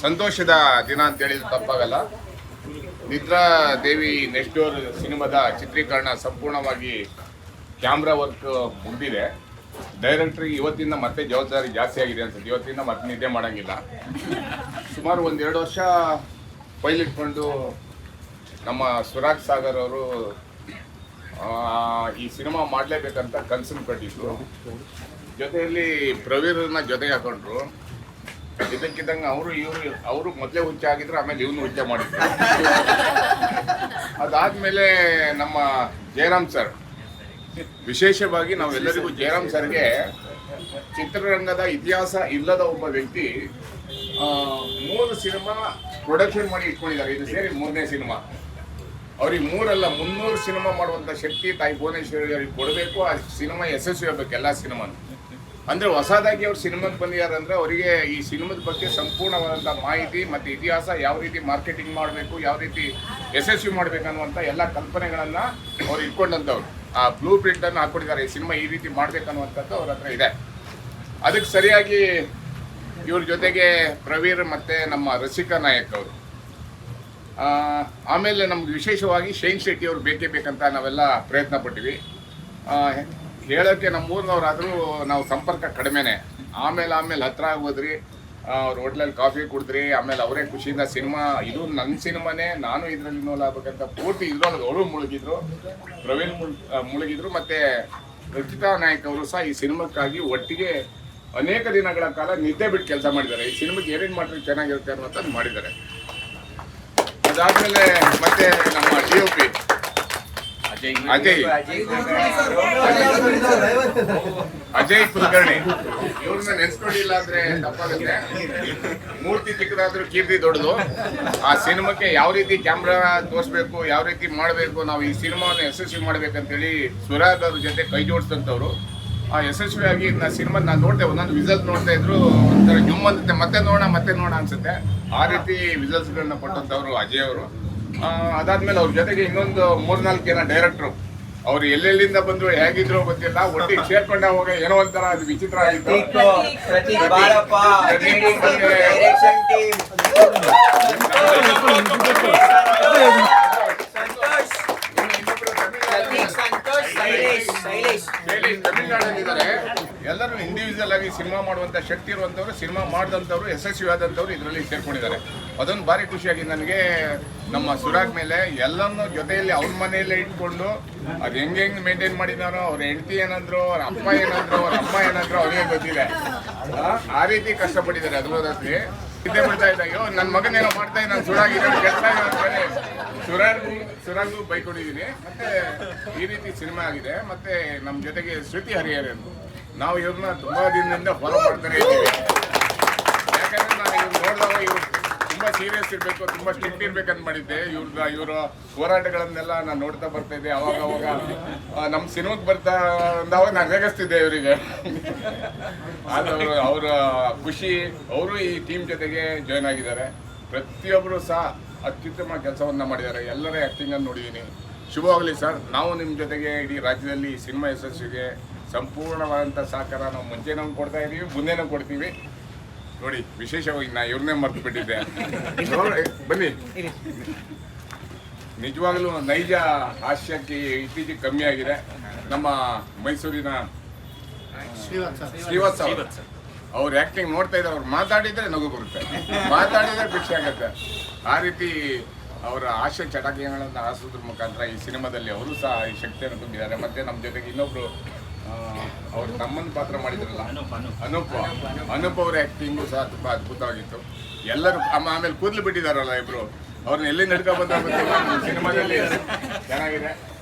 ಸಂತೋಷದ ದಿನ ಅಂತ ಹೇಳಿದ್ರೆ ತಪ್ಪಾಗಲ್ಲ. ನಿದ್ರಾ ದೇವಿ ನೆಕ್ಸ್ಟ್ ಡೋರ್ ಸಿನಿಮಾದ ಚಿತ್ರೀಕರಣ ಸಂಪೂರ್ಣವಾಗಿ ಕ್ಯಾಮ್ರಾ ವರ್ಕ್ ಮುಗಿದಿದೆ. ಡೈರೆಕ್ಟ್ರಿಗೆ ಇವತ್ತಿಂದ ಮತ್ತೆ ಜವಾಬ್ದಾರಿ ಜಾಸ್ತಿ ಆಗಿದೆ ಅನ್ಸುತ್ತೆ. ಇವತ್ತಿಂದ ಮತ್ತೆ ನಿದ್ದೆ ಮಾಡೋಂಗಿಲ್ಲ. ಸುಮಾರು 1-2 ವರ್ಷ ಫೈಲ್ ಇಟ್ಕೊಂಡು ನಮ್ಮ ಸುರಾಗ್ ಸಾಗರ್ ಅವರು ಈ ಸಿನಿಮಾ ಮಾಡಲೇಬೇಕಂತ ಕನಸನ್ನು ಕಟ್ಟಿದ್ರು. ಜೊತೆಯಲ್ಲಿ ಪ್ರವೀರ್ನ ಜೊತೆಗೆ ಹಾಕೊಂಡ್ರು. ಇದಕ್ಕಿದ್ದಂಗೆ ಅವರು ಮೊದಲೇ ಹುಚ್ಚ ಆಗಿದ್ರು, ಆಮೇಲೆ ಇವನು ಹುಚ್ಚ ಮಾಡಿದ್ರು. ಅದಾದಮೇಲೆ ನಮ್ಮ ಜಯರಾಮ್ ಸರ್, ವಿಶೇಷವಾಗಿ ನಾವೆಲ್ಲರಿಗೂ ಜಯರಾಮ್ ಸರ್ಗೆ ಚಿತ್ರರಂಗದ ಇತಿಹಾಸ ಇಲ್ಲದ ಒಬ್ಬ ವ್ಯಕ್ತಿ 3 ಸಿನಿಮಾ ಪ್ರೊಡಕ್ಷನ್ ಮಾಡಿ ಇಟ್ಕೊಂಡಿದ್ದಾರೆ. ಇದು ಸೇರಿ 3ನೇ ಸಿನಿಮಾ. ಅವ್ರಿಗೆ 3 ಅಲ್ಲ 300 ಸಿನಿಮಾ ಮಾಡುವಂಥ ಶಕ್ತಿ ತಾಯಿ ಭುವನೇಶ್ವರಿ ಅವ್ರಿಗೆ ಕೊಡಬೇಕು. ಆ ಸಿನಿಮಾ ಯಶಸ್ವಿ ಆಗಬೇಕು. ಎಲ್ಲ ಸಿನಿಮಾನು ಅಂದರೆ ಹೊಸದಾಗಿ ಅವ್ರು ಸಿನಿಮಾಗೆ ಬಂದಿದ್ದಾರೆ ಅಂದರೆ ಅವರಿಗೆ ಈ ಸಿನಿಮಾದ ಬಗ್ಗೆ ಸಂಪೂರ್ಣವಾದಂಥ ಮಾಹಿತಿ ಮತ್ತು ಇತಿಹಾಸ, ಯಾವ ರೀತಿ ಮಾರ್ಕೆಟಿಂಗ್ ಮಾಡಬೇಕು, ಯಾವ ರೀತಿ ಯಶಸ್ವಿ ಮಾಡಬೇಕು ಅನ್ನುವಂಥ ಎಲ್ಲ ಕಲ್ಪನೆಗಳನ್ನು ಅವ್ರು ಇಟ್ಕೊಂಡಂಥವ್ರು. ಆ ಬ್ಲೂ ಪ್ರಿಂಟನ್ನು ಹಾಕ್ಕೊಂಡಿದ್ದಾರೆ. ಈ ಸಿನಿಮಾ ಈ ರೀತಿ ಮಾಡಬೇಕನ್ನುವಂಥದ್ದು ಅವ್ರ ಹತ್ರ ಇದೆ. ಅದಕ್ಕೆ ಸರಿಯಾಗಿ ಇವ್ರ ಜೊತೆಗೆ ಪ್ರವೀರ್ ಮತ್ತು ನಮ್ಮ ರಸಿಕಾ ನಾಯಕ್ ಅವರು, ಆಮೇಲೆ ನಮ್ಗೆ ವಿಶೇಷವಾಗಿ ಶೈನ್ ಶೆಟ್ಟಿ ಅವರು ಬೇಕೇ ಬೇಕಂತ ನಾವೆಲ್ಲ ಪ್ರಯತ್ನ ಪಟ್ಟಿವಿ. ಹೇಳೋಕ್ಕೆ ನಮ್ಮೂರಿನವರಾದರೂ ನಾವು ಸಂಪರ್ಕ ಕಡಿಮೆನೇ. ಆಮೇಲೆ ಹತ್ರ ಆಗೋದ್ರಿ. ಅವ್ರ ಹೋಟ್ಲಲ್ಲಿ ಕಾಫಿ ಕುಡಿದ್ರಿ. ಆಮೇಲೆ ಅವರೇ ಖುಷಿಯಿಂದ ಸಿನಿಮಾ ಇದು ನನ್ನ ಸಿನಿಮಾನೇ, ನಾನು ಇದರಲ್ಲಿ ಇನ್ವಾಲ್ವ್ ಆಗ್ಬೇಕಂತ ಪೂರ್ತಿ ಇದ್ರೊಳಗೆ ಅವರು ಮುಳುಗಿದ್ರು. ಪ್ರವೀಣ್ ಮುಳುಗಿದ್ರು. ಮತ್ತು ರಚಿತಾ ನಾಯಕ್ ಅವರು ಸಹ ಈ ಸಿನಿಮಾಕ್ಕಾಗಿ ಒಟ್ಟಿಗೆ ಅನೇಕ ದಿನಗಳ ಕಾಲ ನಿದ್ದೆ ಬಿಟ್ಟು ಕೆಲಸ ಮಾಡಿದ್ದಾರೆ. ಈ ಸಿನಿಮಾಗೆ ಏನೇನು ಮಾಡಿದ್ರೆ ಚೆನ್ನಾಗಿರುತ್ತೆ ಅನ್ನೋಂಥದ್ದು ಮಾಡಿದ್ದಾರೆ. ಅದಾದಮೇಲೆ ಮತ್ತೆ ನಮ್ಮ DOP ಅಜಯ್ ಕುಲಕರ್ಣಿ, ಇವ್ರನ್ನ ನೆನೆಸ್ಕೊಂಡಿಲ್ಲ ಅಂದ್ರೆ ತಪ್ಪಾಗುತ್ತೆ. ಮೂರ್ತಿ ಚಿಕ್ಕದಾದ್ರೂ ಕೀರ್ತಿ ದೊಡ್ಡದು. ಆ ಸಿನಿಮಾಕ್ಕೆ ಯಾವ ರೀತಿ ಕ್ಯಾಮ್ರಾ ತೋರಿಸ್ಬೇಕು, ಯಾವ ರೀತಿ ಮಾಡಬೇಕು, ನಾವು ಈ ಸಿನಿಮಾವನ್ನು ಯಶಸ್ವಿ ಮಾಡ್ಬೇಕಂತೇಳಿ ಸುರಾಗ್ ಅವ್ರ ಜೊತೆ ಕೈ ಜೋಡಿಸಿದಂಥವ್ರು. ಆ ಯಶಸ್ವಿಯಾಗಿ ಸಿನಿಮಾ ನಾನು ನೋಡ್ದೆ, ಒಂದೊಂದು ವಿಸಲ್ಸ್ ನೋಡ್ತಾ ಇದ್ರು, ಒಂಥರ ಜುಮ್ ಅಂತೆ, ಮತ್ತೆ ನೋಡೋಣ ಅನ್ಸುತ್ತೆ. ಆ ರೀತಿ ವಿಸಲ್ಸ್ಗಳನ್ನ ಕೊಟ್ಟಂಥವ್ರು ಅಜಯ್ ಅವರು. ಅದಾದ್ಮೇಲೆ ಅವ್ರ ಜೊತೆಗೆ ಇನ್ನೊಂದು 3-4 ಜನ ಡೈರೆಕ್ಟ್ರು. ಅವ್ರು ಎಲ್ಲೆಲ್ಲಿಂದ ಬಂದ್ರು, ಹೇಗಿದ್ರು ಗೊತ್ತಿಲ್ಲ, ಒಟ್ಟಿಗೆ ಸೇರ್ಕೊಂಡ ಹೋಗ ಏನೋ ಒಂಥರ ಅದು ವಿಚಿತ್ರ ಆಗಿತ್ತು. ತಮಿಳ್ನಾಡಲ್ಲಿದ್ದಾರೆ. ಎಲ್ಲರೂ ಇಂಡಿವಿಜುವಲ್ ಆಗಿ ಸಿನಿಮಾ ಮಾಡುವಂಥ ಶಕ್ತಿ ಇರುವಂಥವ್ರು, ಸಿನಿಮಾ ಮಾಡಿದಂಥವ್ರು, ಯಶಸ್ವಿ ಆದಂಥವ್ರು ಇದರಲ್ಲಿ ಸೇರ್ಕೊಂಡಿದ್ದಾರೆ. ಅದೊಂದು ಭಾರಿ ಖುಷಿಯಾಗಿ ನನಗೆ. ನಮ್ಮ ಸುರಾಗ್ ಮೇಲೆ ಎಲ್ಲನೂ ಜೊತೆಯಲ್ಲಿ ಅವ್ರ ಮನೆಯಲ್ಲೇ ಇಟ್ಕೊಂಡು ಅದು ಹೆಂಗೆ ಮೇಂಟೈನ್ ಮಾಡಿದಾರೋ, ಅವ್ರ ಹೆಂಡತಿ ಏನಂದ್ರು, ಅವ್ರ ಅಪ್ಪ ಏನಂದ್ರು, ಅವ್ರ ಅಮ್ಮ ಏನಂದ್ರು ಅವ್ರಿಗೆ ಗೊತ್ತಿದೆ. ಆ ರೀತಿ ಕಷ್ಟಪಟ್ಟಿದ್ದಾರೆ. ಅದರಲ್ಲಿ ಇದ್ದೇ ಬಿಡ್ತಾ ಇದ್ದಾಗ ನನ್ನ ಮಗನೇನೋ ಮಾಡ್ತಾ ನಾನು ಸುರಾಗ್ ಕೆಲಸ ಸುರಾಗೂ ಬೈಕೊಂಡಿದ್ದೀನಿ. ಮತ್ತೆ ಈ ರೀತಿ ಸಿನಿಮಾ ಆಗಿದೆ. ಮತ್ತೆ ನಮ್ಮ ಜೊತೆಗೆ ಶ್ರುತಿ ಹರಿಹರನ್, ನಾವು ಇವ್ರನ್ನ ತುಂಬಾ ದಿನದಿಂದ ಫಾಲೋ ಮಾಡ್ತಾನೆ ಇದ್ದೀವಿ. ಯಾಕಂದ್ರೆ ನಾನು ಇವ್ರು ನೋಡಿದಾಗ ಇವ್ರು ತುಂಬ ಸೀರಿಯಸ್ ಇರಬೇಕು, ತುಂಬ ಸ್ಟ್ರಿಕ್ಟ್ ಇರ್ಬೇಕಂತ ಮಾಡಿದ್ದೆ. ಇವರ ಹೋರಾಟಗಳನ್ನೆಲ್ಲ ನಾನು ನೋಡ್ತಾ ಬರ್ತಾ ಇದ್ದೆ. ಅವಾಗ ನಮ್ಮ ಸಿನಿಮಾಗೆ ಬರ್ತಾ ಅಂದಾಗ ನಾನು ರೇಗಿಸ್ತಿದ್ದೆ ಇವರಿಗೆ. ಆದ್ರೆ ಅವರ ಖುಷಿ, ಅವರು ಈ ಟೀಮ್ ಜೊತೆಗೆ ಜಾಯ್ನ್ ಆಗಿದ್ದಾರೆ. ಪ್ರತಿಯೊಬ್ಬರು ಸಹ ಅತ್ಯುತ್ತಮ ಕೆಲಸವನ್ನು ಮಾಡಿದ್ದಾರೆ. ಎಲ್ಲರ ಆ್ಯಕ್ಟಿಂಗನ್ನು ನೋಡಿದ್ದೀನಿ. ಶುಭವಾಗಲಿ ಸರ್. ನಾವು ನಿಮ್ಮ ಜೊತೆಗೆ ಇಡೀ ರಾಜ್ಯದಲ್ಲಿ ಸಿನಿಮಾ ಯಶಸ್ವಿಗೆ ಸಂಪೂರ್ಣವಾದಂಥ ಸಹಕಾರ ನಾವು ಮುಂಚೆನೂ ಕೊಡ್ತಾ ಇದ್ದೀವಿ, ಮುಂದೆನೂ ಕೊಡ್ತೀವಿ. ನೋಡಿ, ವಿಶೇಷವಾಗಿ ನಾ ಇವ್ರನ್ನೇ ಮರ್ತು ಬಿಟ್ಟಿದ್ದೆ. ಬನ್ನಿ. ನಿಜವಾಗಲೂ ನೈಜ ಹಾಸ್ಯಕ್ಕೆ ಇತ್ತೀಚೆಗೆ ಕಮ್ಮಿ ಆಗಿದೆ. ನಮ್ಮ ಮೈಸೂರಿನ ಶ್ರೀವತ್ಸ ಅವ್ರ ಆ್ಯಕ್ಟಿಂಗ್ ನೋಡ್ತಾ ಇದ್ದಾರೆ. ಅವ್ರು ಮಾತಾಡಿದರೆ ನಗು ಬರುತ್ತೆ, ಮಾತಾಡಿದರೆ ಖುಷಿ ಆಗುತ್ತೆ. ಆ ರೀತಿ ಅವರ ಹಾಸ್ಯ ಚಟಾಕಿಗಳನ್ನು ಹಾಸೋದ್ರ ಮುಖಾಂತರ ಈ ಸಿನಿಮಾದಲ್ಲಿ ಅವರು ಸಹ ಈ ಶಕ್ತಿಯನ್ನು ತುಂಬಿದ್ದಾರೆ. ಮತ್ತು ನಮ್ಮ ಜೊತೆಗೆ ಇನ್ನೊಬ್ಬರು ಅವ್ರು ತಮ್ಮನ್ನು ಪಾತ್ರ ಮಾಡಿದ್ರಲ್ಲ, ಅನೂಪ್ ಅವರ ಆ್ಯಕ್ಟಿಂಗು ಸಹ ತುಂಬ ಅದ್ಭುತವಾಗಿತ್ತು. ಎಲ್ಲರೂ ಆಮೇಲೆ ಕೂದಲು ಬಿಟ್ಟಿದ್ದಾರಲ್ಲ ಇಬ್ಬರು, ಅವ್ರನ್ನ ಎಲ್ಲಿ ನಡ್ಕೊ ಬಂದಾಗುತ್ತಿಲ್ಲ. ಸಿನಿಮಾದಲ್ಲಿ ಚೆನ್ನಾಗಿದೆ.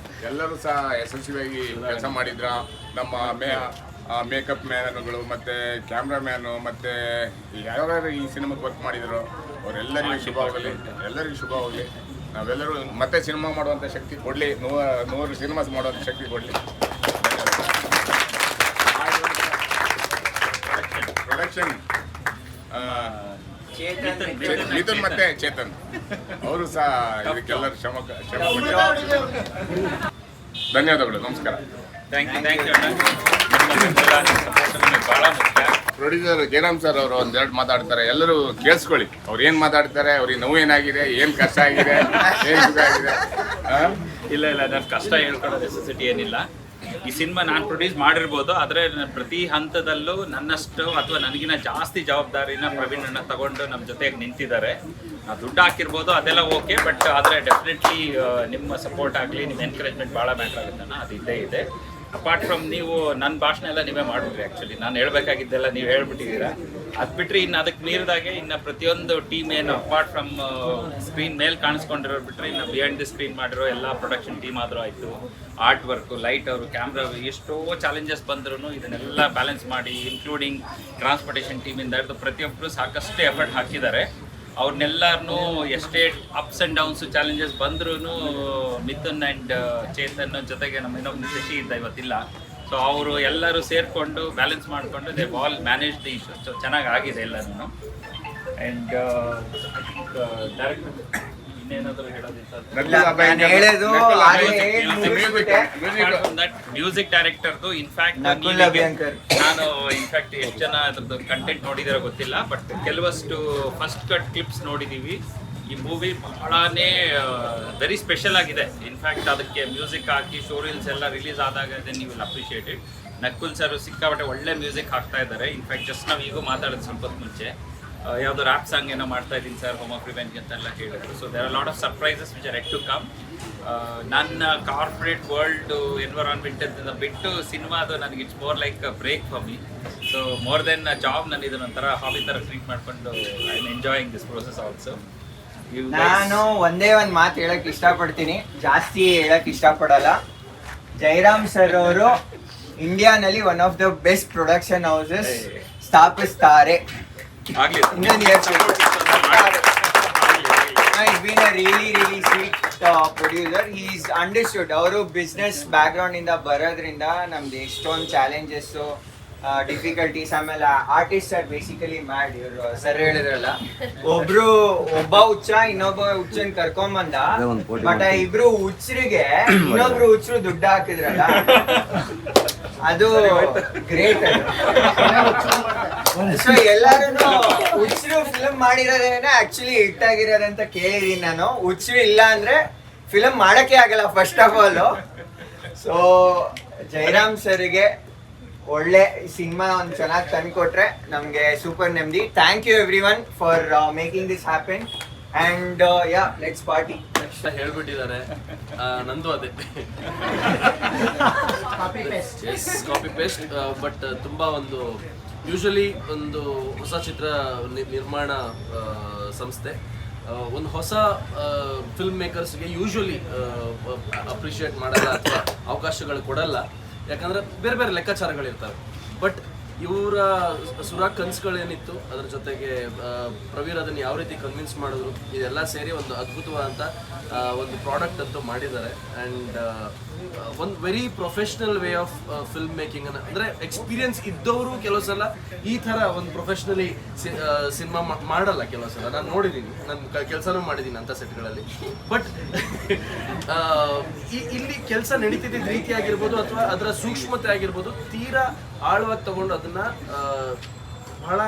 ಎಲ್ಲರೂ ಸಹ ಯಶಸ್ವಿಯಾಗಿ ಕೆಲಸ ಮಾಡಿದ್ರ. ನಮ್ಮ ಮೇಕಪ್ ಮ್ಯಾನ್ಗಳು ಮತ್ತು ಕ್ಯಾಮ್ರಾಮ್ಯಾನು ಮತ್ತು ಯಾರ್ಯಾರು ಈ ಸಿನಿಮಾಗೆ ವರ್ಕ್ ಮಾಡಿದ್ರು ಅವರೆಲ್ಲರಿಗೂ ಶುಭವಾಗಲಿ. ಎಲ್ಲರಿಗೂ ಶುಭವಾಗಲಿ. ನಾವೆಲ್ಲರೂ ಮತ್ತೆ ಸಿನಿಮಾ ಮಾಡುವಂಥ ಶಕ್ತಿ ಕೊಡಲಿ, 100 ಸಿನಿಮಾಸ್ ಮಾಡುವಂಥ ಶಕ್ತಿ ಕೊಡಲಿ. ಪ್ರೊಡಕ್ಷನ್ ಮಿಥುನ್ ಮತ್ತೆ ಚೇತನ್ ಅವರು ಸಹ ಇದಕ್ಕೆಲ್ಲರೂ ಶ್ರಮ ಧನ್ಯವಾದಗಳು. ನಮಸ್ಕಾರ. Thank you. ಭಾಳ ಮುಖ್ಯ. ಪ್ರೊಡ್ಯೂಸರ್ ಜಯರಾಮ್ ಸರ್ ಅವರು ಒಂದೆರಡು ಮಾತಾಡ್ತಾರೆ, ಎಲ್ಲರೂ ಕೇಳಿಸ್ಕೊಳ್ಳಿ. ಅವ್ರು ಏನು ಮಾತಾಡ್ತಾರೆ, ಅವ್ರಿಗೆ ನೋವು ಏನಾಗಿದೆ, ಏನು ಕಷ್ಟ ಆಗಿದೆ, ಏನು ಸುಖ ಆಗಿದೆ. ಇಲ್ಲ ನನ್ನ ಕಷ್ಟ ಹೇಳ್ಕೊಳ್ಳೋ ನೆಸೆಸಿಟಿ ಏನಿಲ್ಲ. ಈ ಸಿನಿಮಾ ನಾನು ಪ್ರೊಡ್ಯೂಸ್ ಮಾಡಿರ್ಬೋದು, ಆದರೆ ಪ್ರತಿ ಹಂತದಲ್ಲೂ ನನ್ನಷ್ಟು ಅಥವಾ ನನಗಿನ ಜಾಸ್ತಿ ಜವಾಬ್ದಾರಿನ ಪ್ರವೀಣ್ ಅಣ್ಣ ತಗೊಂಡು ನಮ್ಮ ಜೊತೆಗೆ ನಿಂತಿದ್ದಾರೆ. ದುಡ್ಡು ಹಾಕಿರ್ಬೋದು, ಅದೆಲ್ಲ ಓಕೆ, ಬಟ್ ಆದರೆ ಡೆಫಿನೆಟ್ಲಿ ನಿಮ್ಮ ಸಪೋರ್ಟ್ ಆಗಲಿ, ನಿಮ್ಮ ಎನ್ಕರೇಜ್ಮೆಂಟ್ ಭಾಳ ಮ್ಯಾಟ್ರ್ ಆಗುತ್ತಣ್ಣ, ಅದು ಇದ್ದೇ ಇದೆ. ಅಪಾರ್ಟ್ ಫ್ರಮ್ ನೀವು ನನ್ನ ಭಾಷಣ ಎಲ್ಲ ನೀವೇ ಮಾಡಿಬಿಟ್ರಿ. ಆ್ಯಕ್ಚುಲಿ ನಾನು ಹೇಳ್ಬೇಕಾಗಿದ್ದೆಲ್ಲ ನೀವು ಹೇಳ್ಬಿಟ್ಟಿದ್ದೀರಾ. ಅದು ಬಿಟ್ಟರೆ ಇನ್ನು ಅದಕ್ಕೆ ಮೀರಿದಾಗೆ ಇನ್ನು ಪ್ರತಿಯೊಂದು ಟೀಮ್ ಏನು ಅಪಾರ್ಟ್ ಫ್ರಮ್ ಸ್ಕ್ರೀನ್ ಮೇಲೆ ಕಾಣಿಸ್ಕೊಂಡಿರೋರು ಬಿಟ್ಟರೆ ಇನ್ನು ಬಿಹೈಂಡ್ ದಿ ಸ್ಕ್ರೀನ್ ಮಾಡಿರೋ ಎಲ್ಲ ಪ್ರೊಡಕ್ಷನ್ ಟೀಮ್ ಆದರೂ ಆಯಿತು, ಆರ್ಟ್ ವರ್ಕು, ಲೈಟ್ ಅವರು, ಕ್ಯಾಮ್ರಾ, ಎಷ್ಟೋ ಚಾಲೆಂಜಸ್ ಬಂದ್ರೂ ಇದನ್ನೆಲ್ಲ ಬ್ಯಾಲೆನ್ಸ್ ಮಾಡಿ, ಇನ್ಕ್ಲೂಡಿಂಗ್ ಟ್ರಾನ್ಸ್ಪೋರ್ಟೇಷನ್ ಟೀಮಿಂದ ಹಿಡಿದು ಪ್ರತಿಯೊಬ್ಬರು ಸಾಕಷ್ಟು ಎಫರ್ಟ್ ಹಾಕಿದ್ದಾರೆ. ಅವ್ರನ್ನೆಲ್ಲರನ್ನೂ ಎಷ್ಟೇ ಅಪ್ಸ್ ಆ್ಯಂಡ್ ಡೌನ್ಸು ಚಾಲೆಂಜಸ್ ಬಂದ್ರೂ ಮಿಥುನ್ ಆ್ಯಂಡ್ ಚೇತನ್ ಜೊತೆಗೆ ನಮ್ಮ ಇನ್ನೊಬ್ಬ ಶಶಿ ಇದ್ದ ಇವತ್ತಿಲ್ಲ. ಸೊ ಅವರು ಎಲ್ಲರೂ ಸೇರಿಕೊಂಡು ಬ್ಯಾಲೆನ್ಸ್ ಮಾಡಿಕೊಂಡು they all manage the issue. ಚೆನ್ನಾಗಿ ಆಗಿದೆ ಎಲ್ಲನೂ. ಆ್ಯಂಡ್ ಡೈರೆಕ್ಟರ್ ಇನ್ನೇನಾದರೂ ಮ್ಯೂಸಿಕ್ ಡೈರೆಕ್ಟರ್ದು ಇನ್ಫ್ಯಾಕ್ಟ್ ನಾನು ಎಷ್ಟು ಜನ ಅದ್ರದ್ದು ಕಂಟೆಂಟ್ ನೋಡಿದಿರೋ ಗೊತ್ತಿಲ್ಲ, ಬಟ್ ಕೆಲವಷ್ಟು ಫಸ್ಟ್ ಕಟ್ ಕ್ಲಿಪ್ಸ್ ನೋಡಿದ್ದೀವಿ. ಈ ಮೂವಿ ಬಹಳನೇ ವೆರಿ ಸ್ಪೆಷಲ್ ಆಗಿದೆ. ಇನ್ಫ್ಯಾಕ್ಟ್ ಅದಕ್ಕೆ ಮ್ಯೂಸಿಕ್ ಹಾಕಿ ಶೋ ರೀಲ್ಸ್ ಎಲ್ಲ ರಿಲೀಸ್ ಆದಾಗ ನೀವು ವಿಲ್ ಅಪ್ರಿಷಿಯೇಟೆಡ್. ನಕುಲ್ ಸರ್ ಸಿಕ್ಕಾಪಟ್ಟೆ ಒಳ್ಳೆ ಮ್ಯೂಸಿಕ್ ಹಾಕ್ತಾ ಇದ್ದಾರೆ. ಇನ್ಫ್ಯಾಕ್ಟ್ ಜಸ್ಟ್ ನಾವು ಈಗೂ ಮಾತಾಡೋದು ಸ್ವಲ್ಪ ಹೊತ್ತು ಮುಂಚೆ ಯಾವುದೋ ರ್ಯಾಪ್ ಸಾಂಗ್ ಏನೋ ಮಾಡ್ತಾ ಇದ್ದೀನಿ ಸರ್ ಹೋಮ್ ಆಫ್ ರಿವೆಂಜ್ ಅಂತೆಲ್ಲ ಹೇಳಿದ್ರು. So there are lot of surprises which are yet to come. ನನ್ನ ಕಾರ್ಪೊರೇಟ್ ವರ್ಲ್ಡ್ ಎನ್ವೈರಾನ್ಮೆಂಟಿಂದ ಬಿಟ್ಟು ಸಿನಿಮಾದು ನನಗೆ it's more like break for me. So more than job ನಾನು ಇದನ್ನೊಂಥರ ಹಾಬಿ ಥರ ಟ್ರೀಟ್ ಮಾಡಿಕೊಂಡು I am enjoying this process also. ನಾನು ಒಂದೇ ಒಂದು ಮಾತು ಹೇಳಕ್ ಇಷ್ಟಪಡ್ತೀನಿ, ಜಾಸ್ತಿ ಹೇಳಕ್ ಇಷ್ಟಪಡಲ್ಲ. ಜಯರಾಮ್ ಸರ್ ಅವರು ಇಂಡಿಯಾನಲ್ಲಿ one of the best production houses ಸ್ಥಾಪಿಸ್ತಾರೆ. It's been a really sweet producer. He's understood. ಅವರು ಬಿಸ್ನೆಸ್ ಬ್ಯಾಕ್ಗ್ರೌಂಡ್ ಇಂದ ಬರೋದ್ರಿಂದ ನಮ್ದು ಎಷ್ಟೊಂದು ಚಾಲೆಂಜಸ್, ಡಿಫಿಕಲ್ಟೀಸ್, ಆಮೇಲೆ ಆರ್ಟಿಸ್ಟ್ ಆರ್ ಬೇಸಿಕಲಿ ಮ್ಯಾಡ್. ಇವರು ಸರ್ ಹೇಳಿದ್ರಲ್ಲ, ಒಬ್ಬ ಹುಚ್ಚ ಇನ್ನೊಬ್ಬ ಹುಚ್ಚನ್ ಕರ್ಕೊಂಬಂದ, ಬಟ್ ಇಬ್ರು ಹುಚ್ಚರಿಗೆ ಇನ್ನೊಬ್ರು ಹುಚ್ಚರು ದುಡ್ಡು ಹಾಕಿದ್ರಲ್ಲ, ಅದು ಗ್ರೇಟ್. ಸೊ ಎಲ್ಲಾರು ಹುಚ್ಚರು ಫಿಲಮ್ ಮಾಡಿರೋದೇನೆ ಆಕ್ಚುಲಿ ಹಿಟ್ ಆಗಿರೋದಂತ ಕೇಳಿದೀನಿ ನಾನು. ಹುಚ್ಚರು ಇಲ್ಲ ಅಂದ್ರೆ ಫಿಲಮ್ ಮಾಡಕ್ಕೆ ಆಗಲ್ಲ first of all. So Jayaram ಸರ್ಗೆ ಒಳ್ಳೆ ಸಿನಿಮಾ ಒಂದು ಚೆನ್ನಾಗಿ ತಂದ್ಕೊಟ್ರೆ ನಮ್ಗೆ ಸೂಪರ್ ನೆಮ್ಮದಿ. Thank you everyone for making this happen and yeah let's party. ಹೇಳ್ಬಿಟ್ಟಿದ್ದಾರೆ, ನಂದು ಅದೇ ಕಾಪಿ ಪೇಸ್ಟ್. ಬಟ್ ತುಂಬಾ ಒಂದು ಯೂಶಲಿ ಒಂದು ಹೊಸ ಚಿತ್ರ ನಿರ್ಮಾಣ ಸಂಸ್ಥೆ ಒಂದು ಹೊಸ ಫಿಲ್ಮ್ ಮೇಕರ್ಸ್ಗೆ ಯೂಶಲಿ ಅಪ್ರಿಷಿಯೇಟ್ ಮಾಡಲ್ಲ ಅಥವಾ ಅವಕಾಶಗಳು ಕೊಡಲ್ಲ, ಯಾಕಂದರೆ ಬೇರೆ ಬೇರೆ ಲೆಕ್ಕಾಚಾರಗಳಿರ್ತವೆ. ಬಟ್ ಇವರ ಸುರಾ ಕನಸುಗಳೇನಿತ್ತು, ಅದ್ರ ಜೊತೆಗೆ ಪ್ರವೀರ್ ಅದನ್ನು ಯಾವ ರೀತಿ ಕನ್ವಿನ್ಸ್ ಮಾಡಿದ್ರು, ಇದೆಲ್ಲ ಸೇರಿ ಒಂದು ಅದ್ಭುತವಾದಂಥ ಒಂದು ಪ್ರಾಡಕ್ಟ್ ಅಂತೂ ಮಾಡಿದ್ದಾರೆ. ಆ್ಯಂಡ್ ಒಂದು very professional way of film ಮೇಕಿಂಗನ್ನು, ಅಂದರೆ ಎಕ್ಸ್ಪೀರಿಯನ್ಸ್ ಇದ್ದವರು ಕೆಲವು ಸಲ ಈ ಥರ ಒಂದು ಪ್ರೊಫೆಷ್ನಲಿ ಸಿನಿಮಾ ಮಾಡಲ್ಲ. ಕೆಲವು ಸಲ ನಾನು ನೋಡಿದ್ದೀನಿ, ನನ್ನ ಕೆಲಸನೂ ಮಾಡಿದ್ದೀನಿ ಅಂಥ ಸೆಟ್ಗಳಲ್ಲಿ. ಬಟ್ ಇಲ್ಲಿ ಕೆಲಸ ನಡೀತಿದ್ದ ರೀತಿ ಆಗಿರ್ಬೋದು ಅಥವಾ ಅದರ ಸೂಕ್ಷ್ಮತೆ ಆಗಿರ್ಬೋದು, ತೀರಾ ಆಳವಾಗಿ ತಗೊಂಡು ಅದನ್ನು ಬಹಳ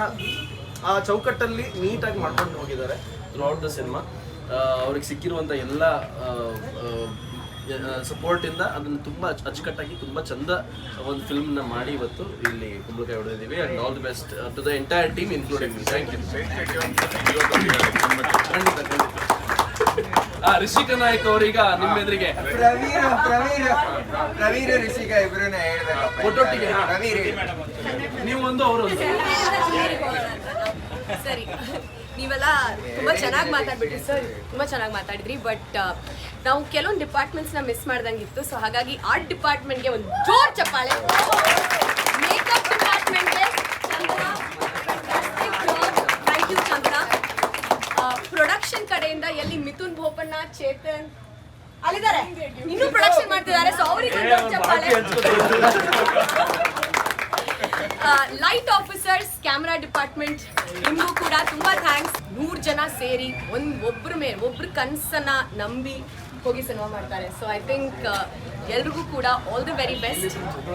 ಆ ಚೌಕಟ್ಟಲ್ಲಿ ನೀಟಾಗಿ ಮಾಡ್ಕೊಂಡು ಹೋಗಿದ್ದಾರೆ ಥ್ರೂ ಔಟ್ ದ ಸಿನಿಮಾ. ಅವ್ರಿಗೆ ಸಿಕ್ಕಿರುವಂಥ ಎಲ್ಲ ಸಪೋರ್ಟಿಂದ ಅದನ್ನು ತುಂಬ ಅಚ್ಚುಕಟ್ಟಾಗಿ ತುಂಬ ಚಂದ ಒಂದು ಫಿಲ್ಮ್ನ ಮಾಡಿ ಇವತ್ತು ಇಲ್ಲಿ ಕುಂಬಳಕಾಯಿ ಹೊಡೆದಿದ್ದೀವಿ. And all the best to the entire team including me. Thank you. Rishika Nayak ಅವರೀಗ ನಿಮ್ಮ ಎದುರಿಗೆ ಪ್ರವೀರ್ ರಿಷಿಕಾ ಇಬ್ರನ್ನ ಹೇಳ್ಬೇಕು ಒಟ್ಟೊಟ್ಟಿಗೆ. ನೀವು ಒಂದು ಅವರು ಸರಿ. ನೀವೆಲ್ಲ ತುಂಬಾ ಚೆನ್ನಾಗಿ ಮಾತಾಡ್ಬಿಟ್ರಿ ಸರ್, ತುಂಬಾ ಚೆನ್ನಾಗಿ ಮಾತಾಡಿದ್ರಿ. ಬಟ್ ನಾವು ಕೆಲವೊಂದು ಡಿಪಾರ್ಟ್ಮೆಂಟ್ಸ್ನ ಮಿಸ್ ಮಾಡ್ದಂಗಿತ್ತು. ಸೊ ಹಾಗಾಗಿ ಆರ್ಟ್ ಡಿಪಾರ್ಟ್ಮೆಂಟ್ಗೆ ಒಂದು ಜೋರ್ ಚಪ್ಪಾಳೆ. ಮೇಕಪ್ ಡಿಪಾರ್ಟ್ಮೆಂಟ್ಗೆ ಥ್ಯಾಂಕ್ ಯು ಚಂದ್ರ. ಪ್ರೊಡಕ್ಷನ್ ಕಡೆಯಿಂದ ಎಲ್ಲಿ ಮಿಥುನ್ ಬೋಪಣ್ಣ, ಚೇತನ್ ಅಲ್ಲಿದ್ದಾರೆ, ಇನ್ನೂ ಪ್ರೊಡಕ್ಷನ್ ಮಾಡ್ತಿದ್ದಾರೆ. ಸೊ ಅವರಿಗೆ ಒಂದು ಜೋರ್ ಚಪ್ಪಾಳೆ. ಲೈಟ್ ಆಫೀಸರ್ಸ್, ಕ್ಯಾಮ್ರಾ ಡಿಪಾರ್ಟ್ಮೆಂಟ್, ನಿಮಗೂ ಕೂಡ ತುಂಬಾ ಥ್ಯಾಂಕ್ಸ್. 100 ಜನ ಸೇರಿ ಒಬ್ರ ಕನಸನ್ನ ನಂಬಿ ಹೋಗಿ ಸಿನಿಮಾ ಮಾಡ್ತಾರೆ. ಸೊ ಐ ಥಿಂಕ್ ಎಲ್ರಿಗೂ ಕೂಡ ಆಲ್ ದಿ ವೆರಿ ಬೆಸ್ಟ್.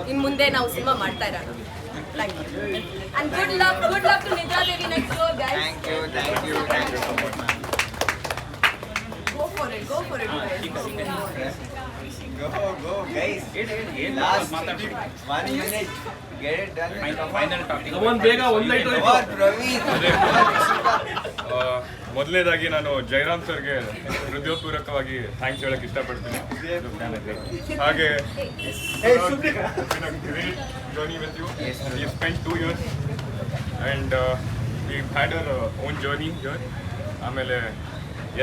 ಇನ್ನು ಮುಂದೆ ನಾವು ಸಿನಿಮಾ ಮಾಡ್ತಾ ಇರೋಣ. Thank you. And good luck to Nidra Devi next door, guys. Thank you so much, ma'am. Go for it, guys. Go, guys. Last 1 minute. Get it done. Final topic come on ಬೇಗ ಒಂದು light Come on, Praveen. ಮೊದಲನೇದಾಗಿ ನಾನು ಜಯರಾಮ್ ಸರ್ಗೆ ಹೃದಯಪೂರ್ವಕವಾಗಿ thanks ಹೇಳಕ್ ಇಷ್ಟಪಡ್ತೀನಿ ಹಾಗೆ journey with you we spend 2 years and we had our own journey here. ಆಮೇಲೆ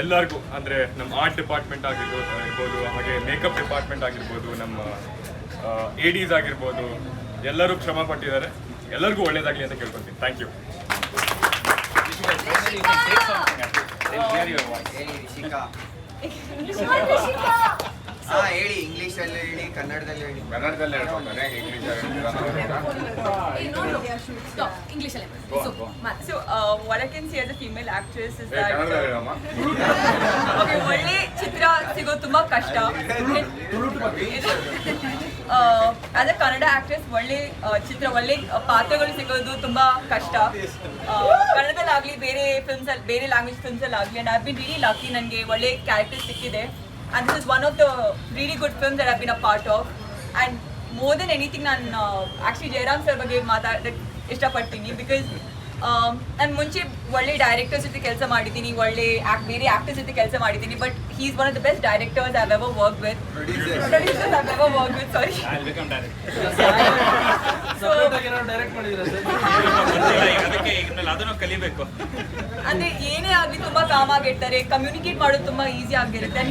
ಎಲ್ಲರಿಗೂ ಅಂದರೆ ನಮ್ಮ ಆರ್ಟ್ ಡಿಪಾರ್ಟ್ಮೆಂಟ್ ಇರ್ಬೋದು ಹಾಗೆ ಮೇಕಪ್ ಡಿಪಾರ್ಟ್ಮೆಂಟ್ ಆಗಿರ್ಬೋದು ನಮ್ಮ ADs ಆಗಿರ್ಬೋದು ಎಲ್ಲರೂ ಶ್ರಮ ಪಟ್ಟಿದ್ದಾರೆ. ಎಲ್ಲರಿಗೂ ಒಳ್ಳೇದಾಗಲಿ ಅಂತ ಕೇಳ್ಕೊತೀನಿ. Thank you. ಹೇಳಿ ರಿಷಿಕಾ. ಹೇಳಿ ಇಂಗ್ಲಿಷ್ ಅಲ್ಲಿ ಹೇಳಿ, ಕನ್ನಡದಲ್ಲಿ ಹೇಳಿ. ಕನ್ನಡದಲ್ಲೇ ಹೇಳ್ಕೊತಾನೆ ಇಂಗ್ಲೀಷ್ Stop. English ಅಲ್ಲೇ. So, what I can say as a female actress is ಕನ್ನಡದಲ್ಲಿ that ಹೇಳಮ್ಮ. okay, ಒಳ್ಳೆ ಚಿತ್ರ ಸಿಗೋದು ತುಂಬಾ ಕಷ್ಟ. As a ಕನ್ನಡ ಆಕ್ಟ್ರೆಸ್ ಒಳ್ಳೆ ಚಿತ್ರ, ಒಳ್ಳೆ ಪಾತ್ರಗಳು ಸಿಗೋದು ತುಂಬಾ ಕಷ್ಟ. ಕನ್ನಡದಲ್ಲಾಗ್ಲಿ ಬೇರೆ ಫಿಲ್ಮ್ಸ್ ಅಲ್ಲಿ, ಬೇರೆ ಲ್ಯಾಂಗ್ವೇಜ್ ಫಿಲ್ಮ್ಸ್ ಅಲ್ಲಿ ಆಗ್ಲಿ, and I've been really lucky. ನನಗೆ ಒಳ್ಳೆ ಕ್ಯಾರೆಕ್ಟರ್ ಸಿಕ್ಕಿದೆ. And this is one of the really good films that I've been a part of. And more than anything, ನಾನು ಆಕ್ಚುಲಿ ಜಯರಾಮ್ ಸರ್ ಬಗ್ಗೆ ಮಾತಾಡಕ್ಕೆ ಇಷ್ಟಪಡ್ತೀನಿ. ಬಿಕಾಸ್ ನಾನು ಮುಂಚೆ ಒಳ್ಳೆ ಡೈರೆಕ್ಟರ್ಸ್ ಜೊತೆ ಕೆಲಸ ಮಾಡಿದ್ದೀನಿ, ಒಳ್ಳೆ ಬೇರೆ ಆಕ್ಟರ್ಸ್ ಜೊತೆ ಕೆಲಸ ಮಾಡಿದ್ದೀನಿ. But he is one of the best directors I've ever work with. Producers I've ever work with, sorry. Direct ಮಾಡಿದ್ರೆ ಸರ್ ಅದಕ್ಕೆ ಈಗ ಅದನ್ನು ಕಲಿಬೇಕು. ಅಂದ್ರೆ ಏನೇ ಆಗಲಿ ತುಂಬಾ ಕಾಮ್ ಆಗಿರ್ತಾರೆ, ಕಮ್ಯುನಿಕೇಟ್ ಮಾಡೋದು ತುಂಬಾ ಈಸಿ ಆಗಿರುತ್ತೆ.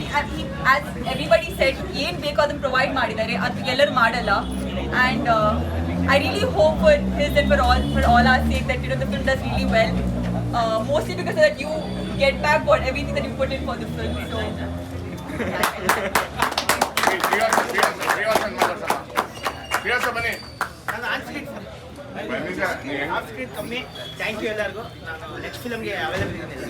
ಆಸ್ ಎವ್ರಿಬಡಿ ಸೆಟ್ ಏನ್ ಬೇಕೋ ಅದನ್ನ ಪ್ರೊವೈಡ್ ಮಾಡಿದ್ದಾರೆ, ಅದು ಎಲ್ಲರೂ ಮಾಡಲ್ಲ. And I really hope for his and for all our sake that the film does really well. Mostly because that you get back what everything that you put in for the film. So Srivasa ಬನ್ನಿ. ನಾನು on screen ನಿಜ, ನೀವ್ ಹೆಂಗ್- off screen ಕಮ್ಮಿ. Thank you ಎಲ್ಲರಿಗೂ. ನಾನು next ಫಿಲಮ್ಗೆ available ಇದ್ದೀನಿ.